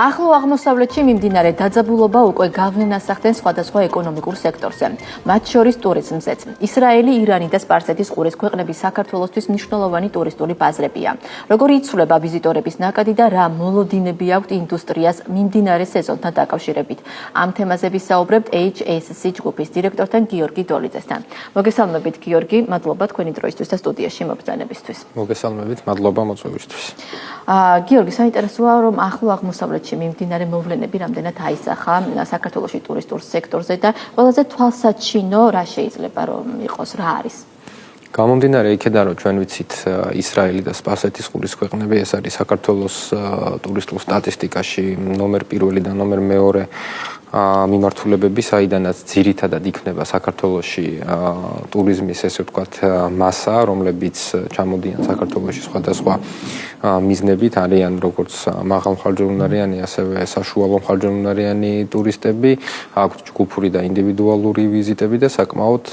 ახლო აღმოსავლეთში მიმდინარე დაძაბულობა უკვე გავლენას ახდენს სხვადასხვა ეკონომიკურ სექტორზე, მათ შორის ტურიზმზეც. ისრაელი, ირანი და სპარსეთის ყურის ქვეყნები საქართველოსთვის მნიშვნელოვანი ტურისტული ბაზრებია. როგორი იცვლება ვიზიტორების ნაკადი და რა მოლოდინები აქვთ ინდუსტრიას მიმდინარე სეზონთან დაკავშირებით. ამ თემაზე ვისაუბრებთ HSC ჯგუფის დირექტორთან გიორგი დოლიძესთან. მოგესალმებით გიორგი, მადლობა თქვენი დროისთვის და სტუდიაში მობრძანებისთვის. მოგესალმებით, მადლობა მოწვევისთვის. გიორგი, საინტერესოა, რომ ახლო აღმოსავლეთში მიმდინარე მოვლენები რამდენად აისახა საქართველოში ტურისტულ სექტორზე და ყველაზე თვალსაჩინო რა შეიძლება რომ იყოს, რა არის? გამომდინარე იქედან, რომ ჩვენ ვიცით ისრაელი და სპარსეთის ყურის ქვეყნები, ეს არის საქართველოს ტურისტულ სტატისტიკაში ნომერ პირველი და ნომერ მეორე მიმართულებები, საიდანაც ძირითადად იქნება საქართველოში ტურიზმის, ესე ვთქვათ, მასა, რომლებიც ჩამოდიან საქართველოში სხვადასხვა მიზნებით, არიან როგორც მაღალმხარჯვეუნარიანი, ასევე საშუალო მხარჯვეუნარიანი ტურისტები, აქვთ ჯგუფური და ინდივიდუალური ვიზიტები და საკმაოდ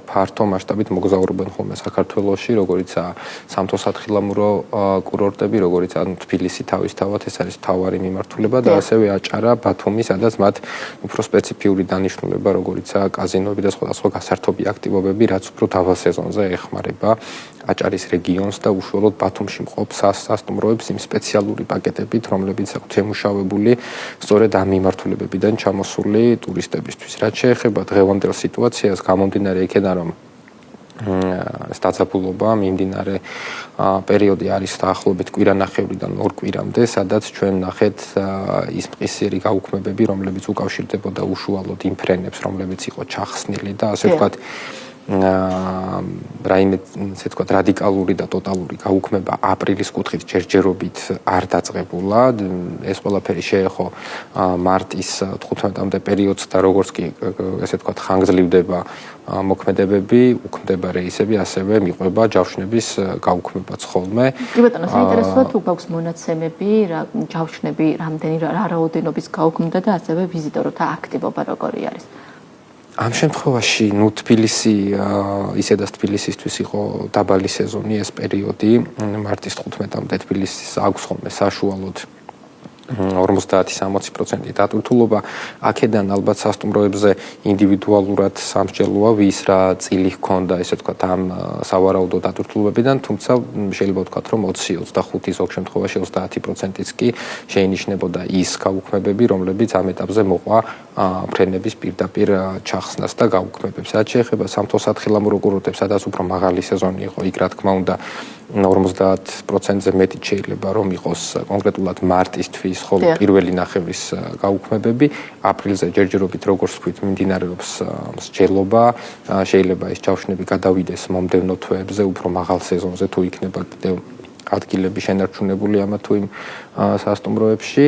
ფართო მასშტაბით მოგზაურობენ ხოლმე საქართველოში, როგორიცაა სამთო-სათხილამურო კურორტები, როგორიცაა თბილისი თავისთავად, ეს არის მთავარი მიმართულება და ასევე აჭარა, ბათუმი, სადაც მათ უფრო სპეციფიური დანიშნულება, როგორიცაა კაზინოები და სხვადასხვა გასართობი აქტივობები, რაც უფრო დავალ სეზონზე ეხმარება აჭარის რეგიონს და უშუალოდ ბათუმში მყოფ სასტუმროებს იმ სპეციალური პაკეტებით, რომლებიც აქვთ შემუშავებული სწორედ ამ მიმართულებებიდან ჩამოსული ტურისტებისთვის. რაც შეეხება დღევანდელ სიტუაციას, გამომდინარე იქედან, რომ დაძაბულობა მიმდინარე პერიოდი არის დაახლოებით კვირანახევრიდან 2 კვირამდე, სადაც ჩვენ ნახეთ ის მყისიერი გაუქმებები, რომლებიც უკავშირდებოდა უშუალოდ იმ ფრენებს, რომლებიც იყო ჩახსნილი და ასე ვთქვათ რაიმე ესე ვთქვათ რადიკალური და ტოტალური გაუქმება აპრილის კუთხით ჯერჯერობით არ დაწყებულა. ეს ყველაფერი შეეხო მარტის 15-მდე პერიოდს და როგორც კი ესე ვთქვათ ხანგრძლივდება მოქმედებები, უქმდება რეისები, ასევე მიყვება ჯავშნების გაუქმებაც ხოლმე. კი ბატონო, საინტერესოა თუ გვაქვს მონაცემები, რა ჯავშნები რამდენი რა რაოდენობის გაუქმდა და ასევე ვიზიტორთა აქტივობა როგორი არის? ამ შემთხვევაში, თბილისი, ისედაც თბილისისთვის იყო დაბალი სეზონი ეს პერიოდი, მარტის 15-მდე თბილისის აქვს ხოლმე საშუალოდ 50-60% დატვირთულობა. აქედან ალბათ სასტუმროებზე ინდივიდუალურად სამსჯელოა, ვის რა წილი ჰქონდა, ესე ვთქვათ, ამ სავარაუდო დატვირთულობებიდან, თუმცა შეიძლება ვთქვათ, რომ 20-25, ზოგ შემთხვევაში 30%-იც კი შეინიშნებოდა ის გაუქმებები, რომლებიც ამ ეტაპზე მოყვა ფრენების პირდაპირ ჩახსნას და გაუქმებებს. რაც შეეხება სამთო-სათხილამურო კურორტებს, სადაც უფრო მაღალი სეზონი იყო, იქ რა თქმა უნდა 50%-ზე მეტი შეიძლება რომ იყოს კონკრეტულად მარტის თვის ხოლმე პირველი ნახევრის გაუქმებები. აპრილზე ჯერჯერობით როგორც ვთქვით, მიმდინარეობს მსჯელობა, შეიძლება ეს ჯავშნები გადავიდეს მომდევნო თვეებზე, უფრო მაღალ სეზონზე თუ იქნება კიდევ ადგილები შენარჩუნებული ამა თუ იმ სასტუმროებში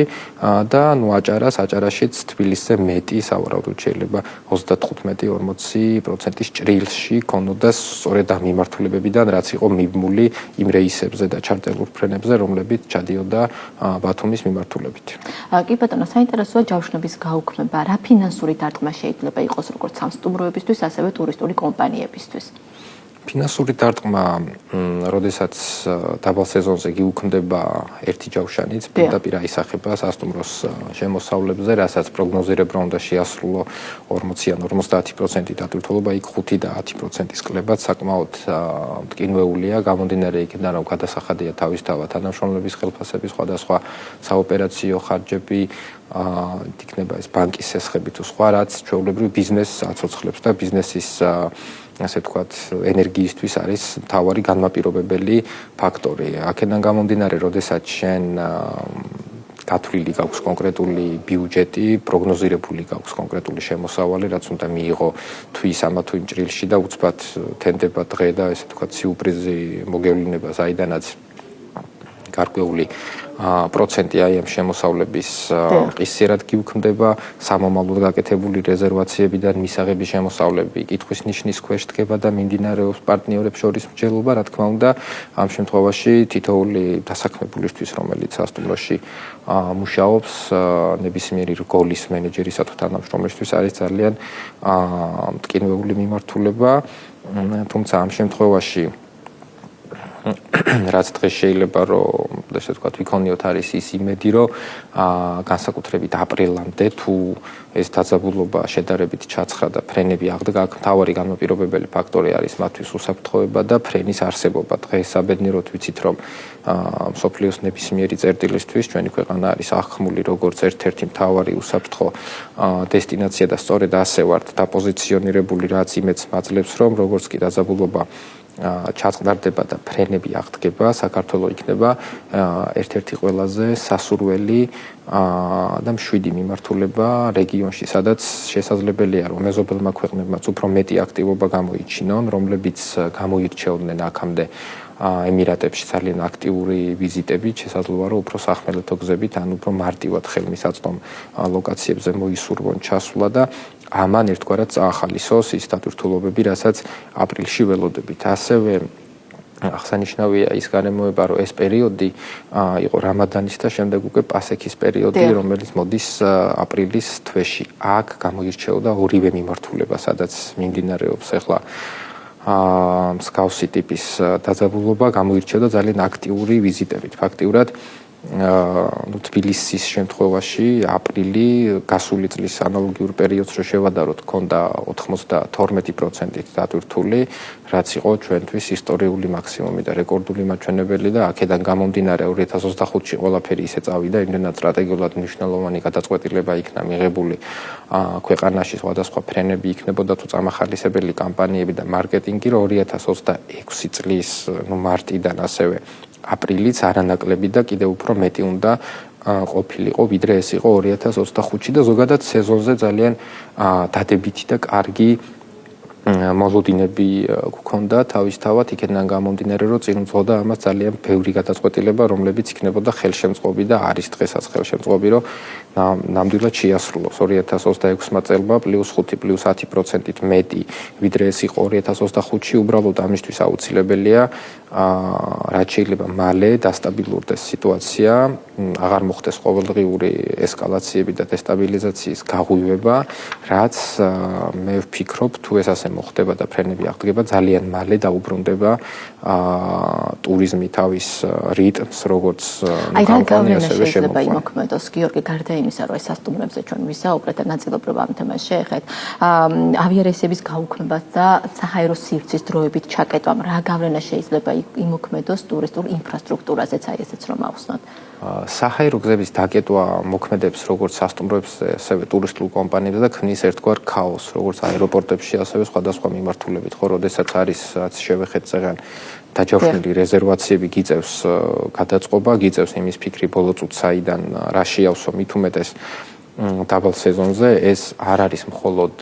და აჭარაშიც თბილისზე მეტი სავარაუდოდ შეიძლება 35-40%-ის ჭრილში ქონოდას სწორედ ამ მიმართულებებიდან, რაც იყო მიბმული იმ რეისებზე და ჩარტერულ ფრენებზე, რომლებიც ჩადიოდა ბათუმის მიმართულებით. კი ბატონო, საინტერესოა ჯავშნების გაუქმება, რა ფინანსური დარტყმა შეიძლება იყოს როგორც სამსტუმროებისთვის, ასევე ტურისტული კომპანიებისთვის? ფინანსური დარტყმა, როდესაც დაბალ სეზონზე გიუქმდება ერთი ჯავშანიც, პირდაპირ აისახება სასტუმროს შემოსავლებზე, რასაც პროგნოზირებ, რომ უნდა შეასრულო 40-ან 50% დატვირთულობა, იქ 5 და 10%-ის კლებაც საკმაოდ მტკინვეულია, გამომდინარე იქიდან, რომ გადასახადია თავისთავად თანამშრომლების ხელფასები, სხვადასხვა საოპერაციო ხარჯები, იქნება ეს ბანკის სესხები თუ სხვა, რაც ჩვეულებრივ ბიზნესს აცოცხლებს და ბიზნესის ასე ვთქვათ, ენერგიისთვის არის მთავარი განმაპირობებელი ფაქტორი. აქედან გამომდინარე, როდესაც შენ გათვლილი გაქვს კონკრეტული ბიუჯეტი, პროგნოზირებული გაქვს კონკრეტული შემოსავალი, რაც უნდა მიიღო თვის ამა თუ იმ ჭრილში და უცბად თენდება დღე და ესე ვთქვათ, სიურპრიზი მოგევლინება, საიდანაც გარკვეული პროცენტი აი ამ შემოსავლების ყისიერად გიუქმდება, სამომავლოდ გაკეთებული რეზერვაციებიდან მისაღები შემოსავლები კითხვის ნიშნის ქვეშ დგება და მიმდინარეობს პარტნიორებს შორის მსჯელობა, რა თქმა უნდა, ამ შემთხვევაში თითოეული დასაქმებულისთვის, რომელიც სასტუმროში მუშაობს, ნებისმიერი რგოლის მენეჯერისა თუ თანამშრომლისთვის არის ძალიან მტკინვეული მიმართულება, თუმცა ამ შემთხვევაში რაც დღეს შეიძლება რომ ესე ვთქვათ ვიქონიოთ არის ის იმედი რომ განსაკუთრებით აპრილამდე თუ ეს დაძაბულობა შედარებით ჩაცხრა და ფრენები აღდგა, აქ მთავარი განმაპირობებელი ფაქტორი არის მათთვის უსაფრთხოება და ფრენის არსებობა. დღეს საბედნიეროდ ვიცით რომ მსოფლიოს ნებისმიერი წერტილისთვის ჩვენი ქვეყანა არის აღქმული როგორც ერთ-ერთი მთავარი უსაფრთხო დესტინაცია და სწორედ ასე ვართ დაპოზიციონირებული, რაც იმედს მაძლევს რომ როგორც კი დაძაბულობა ჩაწყდარდება და ფრენები აღდგება, საქართველოს იქნება ერთ-ერთი ყველაზე სასურველი და მშვიდი მიმართულება რეგიონში, სადაც შესაძლებელია რომ მეზობელმა ქვეყნებმაც უფრო მეტი აქტივობა გამოიჩინონ, რომლებიც გამოირჩეოდნენ აქამდე ემირატებში ძალიან აქტიური ვიზიტებით, შესაძლოა რომ უფრო სახმელეთო გზებით, ან უფრო მარტივად ხელმისაწვდომ ლოკაციებზე მოისურვონ ჩასვლა და ამან ერთგვარად წაახალისოს ის დატვირთულობები, რასაც აპრილში ველოდებით. ასევე აღსანიშნავია ის გარემოება, რომ ეს პერიოდი იყო რამადანის და შემდეგ უკვე პასექის პერიოდი, რომელიც მოდის აპრილის თვეში. აქ გამოირჩეოდა ორივე მიმართულება, სადაც მიმდინარეობს ახლა მსგავსი ტიპის დაძაბულობა, გამოირჩეოდა ძალიან აქტიური ვიზიტებით. ფაქტიურად თბილისის შემთხვევაში აპრილი გასული წლის ანალოგიურ პერიოდს რო შევადაროთ, ჰქონდა 92%-ით დატვირთული, რაც იყო ჩვენთვის ისტორიული მაქსიმუმი და რეკორდული მაჩვენებელი და აქედან გამომდინარე 2025-ში ყველაფერი ისე წავიდა, იმდენად სტრატეგიულად მნიშვნელოვანი გადაწყვეტილება იქნა მიღებული ქვეყანაში, სხვადასხვა ფრენები იქნებოდა თუ წამახალისებელი კამპანიები და მარკეტინგი, რომ 2026 წლის მარტიდან ასევე აპრილიც არანაკლები და კიდევ უფრო მეტი უნდა ყოფილიყო, ვიდრე ეს იყო 2025-ში და ზოგადად სეზონზე ძალიან დადებითი და კარგი მოლოდინები გქონდა თავისთავად იქედან გამომდინარე, რომ წინ უძღოდა ამას ძალიან ბევრი გადაწყვეტილება, რომლებიც იქნებოდა ხელშემწყობი და არის დღესაც ხელშემწყობი, რომ ნამდვილად შეასრულოს 2026 წელმა +5-+10%-ით მეტი, ვიდრე ეს იყო 2025-ში, უბრალოდ ამისთვის აუცილებელია რაც შეიძლება მალე დასტაბილურდეს სიტუაცია, აღარ მოხდეს ყოველდღიური ესკალაციები და დესტაბილიზაციის გაღვივება, რაც მე ვფიქრობ, თუ ეს ასე მოხდება და ფრენები აღდგება, ძალიან მალე დაუბრუნდება ტურიზმი თავის რიტმს, როგორც კომპანია ასევე შეიძლება იმოქმედოს, გიორგი, გარდა იმისა, რომ ეს სასტუმრებზე ჩვენ ვისაუბრეთ და ნაწილობრივ ამ თემას შეეხეთ, ავიარეისების გაუქმებას და საჰაერო სივრცის დროებით ჩაკეტვამ, რა გავლენა შეიძლება იმოქმედოს ტურისტულ ინფრასტრუქტურაზეც, აი ესეც რომ ავხსნათ. საჰაერო გზების დაკეტვა მოქმედებს როგორც სასტუმროებზე, ასევე ტურისტულ კომპანიებზე და ქმნის ერთგვარ ქაოსს, როგორც აეროპორტებში, ასევე სხვადასხვა მიმართულებით, ხო, როდესაც არის რაც შევეხეთ წეგან დაჯავშნილი რეზერვაციები გიწევს გადაწყობა, გიწევს იმის ფიქრი ბოლო წუთს საიდან რა შეავსო მით უმეტეს დაბალ სეზონზე ეს არ არის მხოლოდ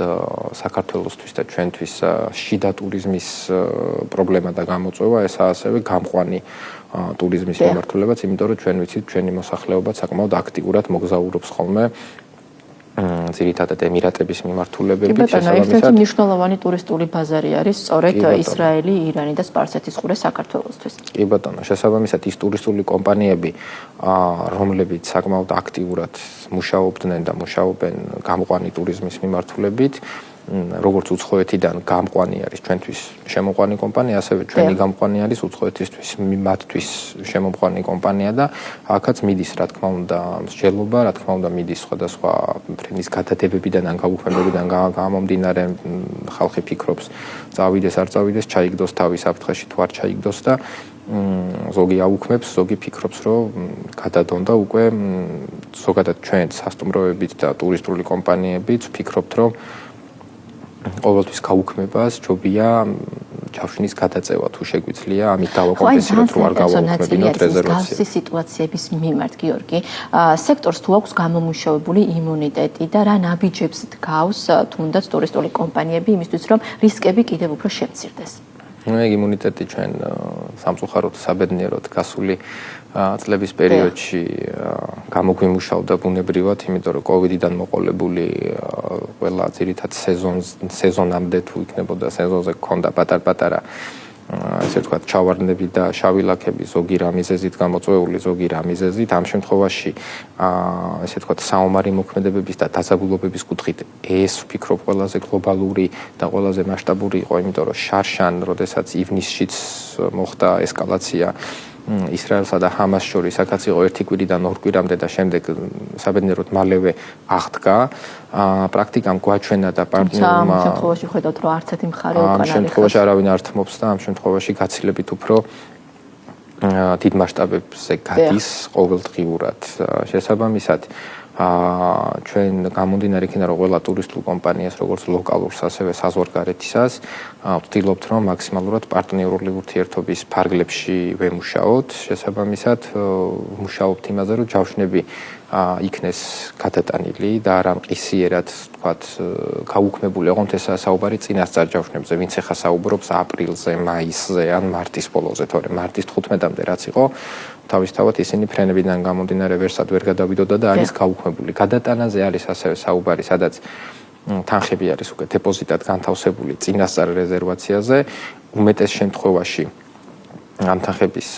საქართველოსთვის და ჩვენთვის შიდა ტურიზმის პრობლემა და გამოწვევა, ეს ასევე გამყვანი ტურიზმის მიმართულებაც, იმიტომ რომ ჩვენ ვიცით, ჩვენი მოსახლეობა საკმაოდ აქტიურად მოგზაურობს ხოლმე ძირითადად ემირატების მიმართულებებით შესაბამისად. ერთ-ერთი მნიშვნელოვანი ტურისტული ბაზარი არის სწორედ ისრაელი, ირანი და სპარსეთის ყურე საქართველოსთვის. კი ბატონო, შესაბამისად ის ტურისტული კომპანიები, რომლებიც საკმაოდ აქტიურად მუშაობდნენ და მუშაობენ გამყვანი ტურიზმის მიმართულებით, როგორც უცხოეთიდან გამყვანი არის ჩვენთვის შემოყვანი კომპანია, ასევე ჩვენი გამყვანი არის უცხოეთისთვის მათთვის შემოყვანი კომპანია და აქაც მიდის, რა თქმა უნდა, მსჯელობა, რა თქმა უნდა, მიდის სხვადასხვა ფრენის გადადებებიდან ან გაუქმებებიდან გამომდინარე, ხალხი ფიქრობს, წავიდეს, არ წავიდეს, ჩაიგდოს თავის საფრთხეში თუ არ ჩაიგდოს და ზოგი აუქმებს, ზოგი ფიქრობს, რომ გადადონ და უკვე ზოგადად ჩვენ სასტუმროებით და ტურისტული კომპანიებით ვფიქრობთ, რომ ყოველთვის გაუქმებას ჯობია ჯავშნის გადაწევა თუ შეგვიძლია, ამით დავაკომპენსიროთ, რომ არ გავაუქმებინოთ რეზერვაციას. გასცი სიტუაციების მიმართ, გიორგი, სექტორს თუ აქვს გამომუშავებული იმუნიტეტი და რა ნაბიჯებს დგავს თუნდაც ტურისტული კომპანიები იმისთვის, რომ რისკები კიდევ უფრო შემცირდეს? ეგ იმუნიტეტი ჩვენ სამწუხაროდ საბედნიეროდ გასული წლების პერიოდში გამოგვიმუშავდა ბუნებრივად, იმიტომ რომ კოვიდიდან მოყოლებული ყველა ძირითად სეზონამდე თუ იქნებოდა სეზონზე გქონდა პატარ-პატარა ესე ვთქვათ, ჩავარდნები და შავი ლაქები ზოგი რამიზეზით გამოწვეული, ზოგი რამიზეზით. ამ შემთხვევაში ესე ვთქვათ, საომარი მოქმედებების და დაძაბულობების კუთხით ეს ვფიქრობ ყველაზე გლობალური და ყველაზე მასშტაბური იყო, იმიტომ რომ შარშან, როდესაც ივნისშიც მოხდა ესკალაცია ისრაელსა და ჰამას შორის, აქაც იყო 1 კვირიდან 2 კვირამდე და შემდეგ საბედნიეროდ მალევე აღდგა. პრაქტიკამ გვაჩვენა და პარტნიორმა ამ შემთხვევაში ხედავთ, რომ არც ერთი მხარე უკან არ ამ შემთხვევაში არავინ არ თმობს და ამ შემთხვევაში გაცილებით უფრო დიდ მასშტაბებზე გადის ყოველდღიურად. შესაბამისად, ჩვენ გამომდინარე იქიდან რომ ყველა ტურისტულ კომპანიას, როგორც ლოკალურს, ასევე საზღვარგარეთისას, ვთქვით, რომ მაქსიმალურად პარტნიორული ურთიერთობის ფარგლებში ვემუშაოთ. შესაბამისად, ვმუშაობთ იმაზე, რომ ჯავშნები იქნეს გადატანილი და არა მყისიერად, ვთქვათ, გაუქმებული. ოღონდ ესაა საუბარი წინასწარ ჯავშნებზე, ვინც ახლა საუბრობს აპრილზე, მაისზე ან მარტის ბოლოზე, თორემ მარტის 15-მდე რაც იყო, თავისთავად ისინი ფრენებიდან გამომდინარე ვერსად ვერ გადავიდოდა და არის გაუქმებული. გადატანაზე არის ასევე საუბარი, სადაც თანხები არის უკვე დეპოზიტად განთავსებული წინასწარ რეზერვაციაზე. უმეტეს შემთხვევაში ამ თანხების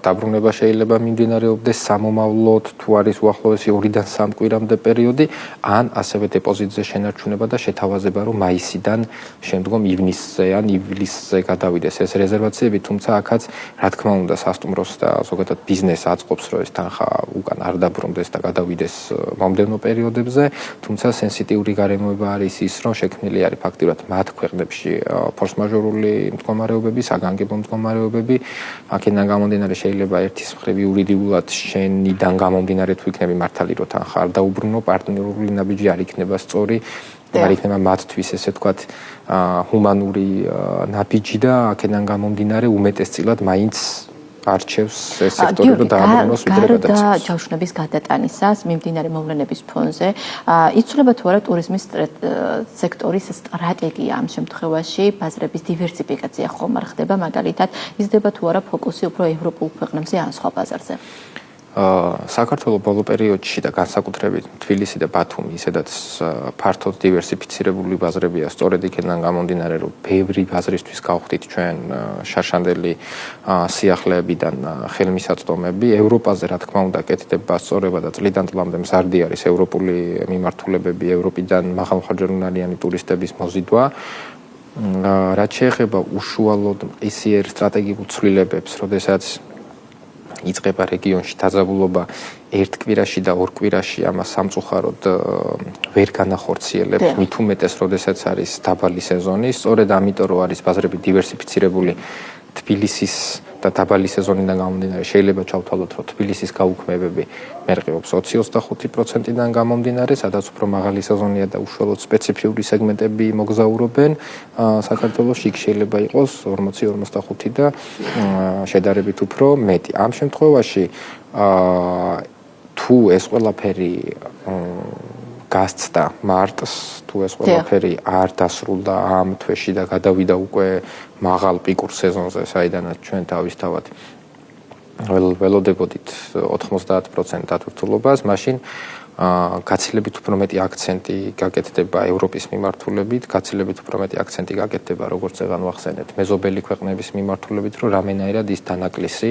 დაბრუნება შეიძლება მიმდინარეობდეს სამომავლოდ, თუ არის უახლოესი 2-დან 3 კვირამდე პერიოდი, ან ასევე დეპოზიტზე შენარჩუნება და შეთავაზება, რომ მაისიდან შემდგომ ივნისზე ან ივლისზე გადავიდეს ეს რეზერვაციები, თუმცა აქაც, რა თქმა უნდა, სასტუმროს და ზოგადად ბიზნესს აწყობს, რომ ეს თანხა უკან არ დაბრუნდეს და გადავიდეს მომდევნო პერიოდებზე, თუმცა სენსიტიური გარემოება არის ის, რომ შექმნილი არის ფაქტიურად მათ ქვეყნებში ფორს-მაჟორული მდგომარეობები, საგანგებო მდგომარეობები. აქედან გამომდინარე შეიძლება ერთის მხრივ იურიდიულად შენიდან გამომდინარე თუ იქნები მართალი რომ თანხა არ დაუბრუნო, პარტნიორული ნაბიჯი არ იქნება სწორი, არ იქნება მათთვის ესე ვთქვათ ჰუმანური ნაბიჯი და აქედან გამომდინარე უმეტესწილად მაინც არჩევს ეს სექტორი რომ დააბრუნოს ვიდრე გადაცემას. გარდა ჯავშნების გადატანისას მიმდინარე მოვლენების ფონზე იცვლება თუ არა ტურიზმის სექტორის სტრატეგია ამ შემთხვევაში, ბაზრების დივერსიფიკაცია ხომ არ ხდება, მაგალითად, იზრდება თუ არა ფოკუსი უფრო ევროპულ ქვეყნებზე ან სხვა ბაზარზე? საქართველოს ბოლო პერიოდში და განსაკუთრებით თბილისი და ბათუმი, ისედაც ფართოდ დივერსიფიცირებული ბაზრებია, სწორედ იქიდან გამომდინარე, რომ ბევრი ბაზრისთვის გავხდით ჩვენ შარშანდელი სიახლეებიდან ხელმისაწვდომები. ევროპაზე, რა თქმა უნდა, კეთდება სწორება და წლიდან წლამდე მზარდი არის ევროპული მიმართულებები, ევროპიდან მაღალმხარჯვარულიანი ტურისტების მოზიდვა. რაც შეეხება უშუალოდ ისიერ სტრატეგიულ ცვლილებებს, როდესაც იწყება რეგიონში დაძაბულობა 1 კვირაში და 2 კვირაში ამას სამწუხაროდ ვერ განახორციელებს, მით უმეტეს, როდესაც არის დაბალი სეზონი, სწორედ ამიტომ რომ არის ბაზრები დივერსიფიცირებული თბილისის და დაბალი სეზონიდან გამომდინარე, შეიძლება ჩავთვალოთ, რომ თბილისის გაუქმებები მერყეობს 20-25%-დან გამომდინარე, სადაც უფრო მაღალი სეზონია და უშუალოდ სპეციფიური სეგმენტები მოგზაურობენ. საქართველოში იქ შეიძლება იყოს 40-45 და შედარებით უფრო მეტი. ამ შემთხვევაში თუ ეს ყველაფერი გასცდა მარტს, თუ ეს ყველაფერი არ დასრულდა ამ თვეში და გადავიდა უკვე მაღალ პიკურ სეზონზე, საიდანაც ჩვენ თავისთავად ველოდებოდით 90% დათვრთულობას, მაშინ გაცილებით უფრო მეტი აქცენტი გაკეთდება ევროპის მიმართულებით, გაცილებით უფრო მეტი აქცენტი გაკეთდება, როგორც ეგან ვახსენეთ, მეზობელი ქვეყნების მიმართულებით, რომ რამენაირად ის დანაკლისი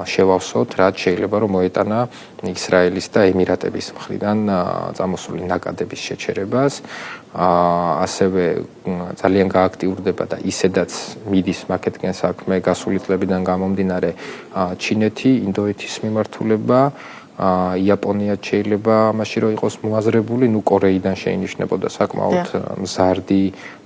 შევავსოთ, რაც შეიძლება რომ მოეტანა ისრაელის და ემირატების მხრიდან წამოსული ნაკადების შეჩერებას. ასევე ძალიან გააქტიურდება და ისედაც მიდის მაკეთკენ საქმე გასული წლებიდან გამომდინარე ჩინეთი, ინდოეთის მიმართულება, იაპონია შეიძლება ამაში რომ იყოს მოაზრებული, კორეიდან შეინიშნებოდა საკმაოდ მზარდი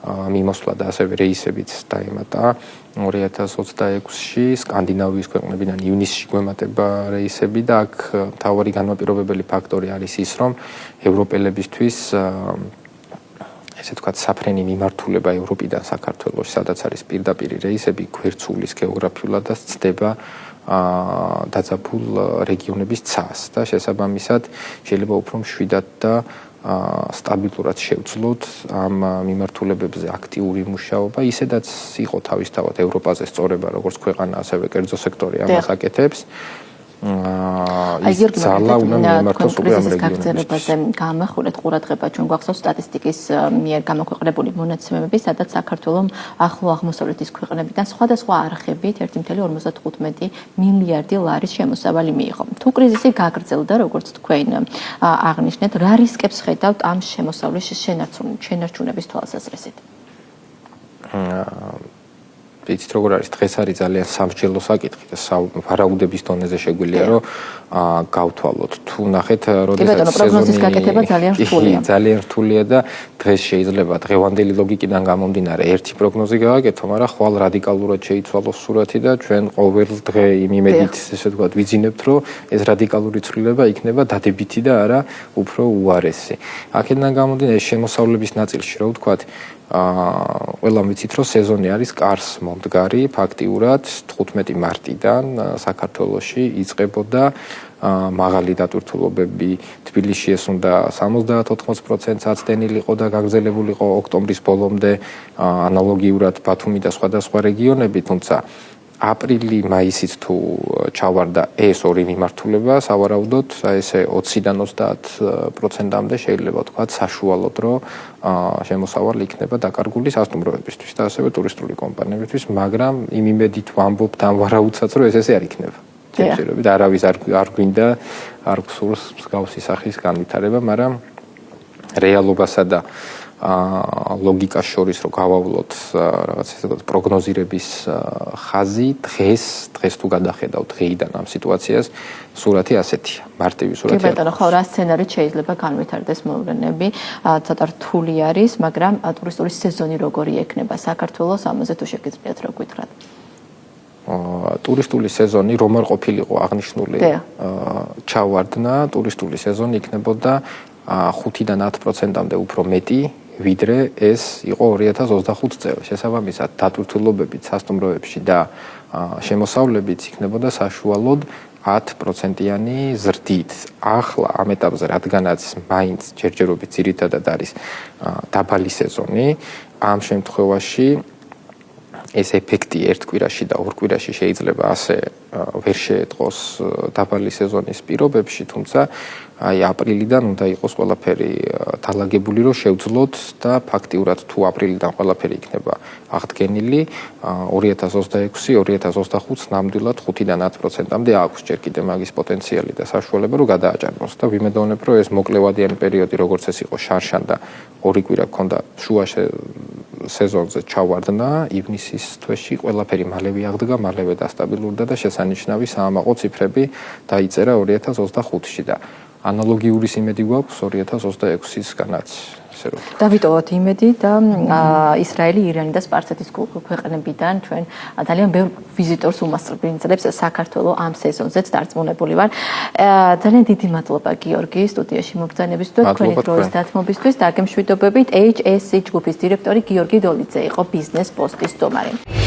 მიმოსვლა და ასევე რეისებიც დაემატა 2026-ში, სკანდინავიის ქვეყნებიდან ივნისში გვემატება რეისები და აქ მთავარი განმაპირობებელი ფაქტორი არის ის, რომ ევროპელებისთვის ესე ვთქვათ, საფრენი მიმართულება ევროპიდან საქართველოში, სადაც არის პირდაპირი რეისები, გვერდსულის გეოგრაფიულად და ცდება დაძაბულ რეგიონების ცას და შესაბამისად შეიძლება უფრო მშვიდად და სტაბილურად შევძლოთ ამ მიმართულებებზე აქტიური მუშაობა. ისედაც იყო თავისთავად ევროპაზე სწორება, როგორც ქვეყანა, ასევე კერძო სექტორი ამას აკეთებს. ზალა უნდა მიმართოს უკვე ამ რეგიონებში. გამახვილეთ ყურადღება ჩვენ გვახსოვს სტატისტიკის მიერ გამოქვეყნებული მონაცემები, სადაც საქართველოს ახლო აღმოსავლეთის ქვეყნებიდან სხვადასხვა არხებით 1.55 მილიარდი ლარის შემოსავალი მიიღო. თუ კრიზისი გაგრძელდა, როგორც თქვენ აღნიშნეთ, რა რისკებს ხედავთ ამ შემოსავლის შენარჩუნების თვალსაზრისით? იცით როგორ არის, დღეს არის ძალიან სამსჯელო საკითხი და ვარაუდების დონეზე შეგვიძლია რომ გავთვალოთ. თუ ნახეთ, როდესაც პროგნოზის გაკეთება ძალიან რთულია. ძალიან რთულია და დღეს შეიძლება დღევანდელი ლოგიკიდან გამომდინარე ერთი პროგნოზი გავაკეთო, მაგრამ ხვალ რადიკალურად შეიცვალოს სურათი და ჩვენ ყოველ დღე იმ იმედით, ესე ვთქვათ, ვიძინებთ, რომ ეს რადიკალური ცვლილება იქნება დადებითი და არა უფრო უარესი. აქედან გამომდინარე შემოსავლების ნაწილში, რო ვთქვათ, ყველამ ვიცით, რომ სეზონი არის კარს მომდგარი, ფაქტიურად 15 მარტიდან საქართველოში იწყებოდა მაღალი დატვირთულობები. თბილისში ეს უნდა 70-80%-ს აცდენილიყო და გაგრძელებულიყო ოქტომბრის ბოლომდე, ანალოგიურად ბათუმი და სხვადასხვა რეგიონები, თუმცა აპრილი-მაისით თუ ჩავარდა ეს ორი მიმართულება, სავარაუდოდ ესე 20-დან 30%-მდე შეიძლება ვთქვათ საშუალოდ, რომ შემოსავალი იქნება დაკარგული სასტუმროებისთვის და ასევე ტურისტული კომპანიებისთვის, მაგრამ იმ იმედით ვამბობთ ამ ვარაუდსაც, რომ ეს ესე არ იქნება. შეიძლება არავის არ გვინდა, არ გსურს მსგავსი სახის განვითარება, მაგრამ რეალობასა და ლოგიკას შორის რო გავავლოთ რაღაც ესე ვთქვათ პროგნოზირების ხაზი დღეს თუ გადახედავთ დღეიდან ამ სიტუაციას სურათი ასეთია მარტივი სურათია. კი ბატონო, ხო, რა სცენარით შეიძლება განვითარდეს მოვლენები, ცოტა რთული არის, მაგრამ ტურისტული სეზონი როგორი ექნება საქართველოს, ამაზე თუ შეგიძლიათ რა გითხრათ? ტურისტული სეზონი რომ არ ყოფილიყო აღნიშნული ჩავარდნა, ტურისტული სეზონი იქნებოდა 5-დან 10%-მდე უფრო მეტი ვიდრე ეს იყო 2025 წელს. შესაბამისად, დატვირთულობებით სასტუმროებში და შემოსავლებით იქნებოდა საშუალოდ 10%-იანი ზრდით. ახლა ამ ეტაპზე, რადგანაც მაინც ჯერჯერობით ძირითადად არის დაბალი სეზონი, ამ შემთხვევაში ეს ეფექტი ერთ კვირაში და ორ კვირაში შეიძლება ასე ვერ შეეტყოს დაბალი სეზონის პირობებში, თუმცა აი აპრილიდან უნდა იყოს ყველაფერი დალაგებული, რომ შევძლოთ და ფაქტიურად თუ აპრილიდან ყველაფერი იქნება აღდგენილი, 2026-2025 ნამდვილად 5-დან 10%-მდე აქვს ჯერ კიდევ მაგის პოტენციალი და საშუალება, რომ გადააჭარბოს და ვიმედოვნებ, რომ ეს მოკლევადიანი პერიოდი, როგორც ეს იყო შარშან და ორი კვირა გქონდა შუა სეზონზე ჩავარდნა, ივნისის თვეში ყველაფერი მალევე აღდგა, მალევე დასტაბილურდა და შესანიშნავი საამაყო ციფრები დაიწერა 2025-ში და ანალოგიური იმედი გვაქვს 2026-ისგანაც. დავიტოვოთ იმედი და ისრაელი, ირანი და სპარსეთის ქვეყნებიდან ჩვენ ძალიან ბევრ ვიზიტორს უმასპინძლებს საქართველოს ამ სეზონზეც დარწმუნებული ვარ. ძალიან დიდი მადლობა გიორგი სტუდიაში მობრძანებისთვის და თქვენი დროის დათმობისთვის და გემშვიდობებით HSC ჯგუფის დირექტორი გიორგი დოლიძე იყო ბიზნეს პოსტის სტუმარი.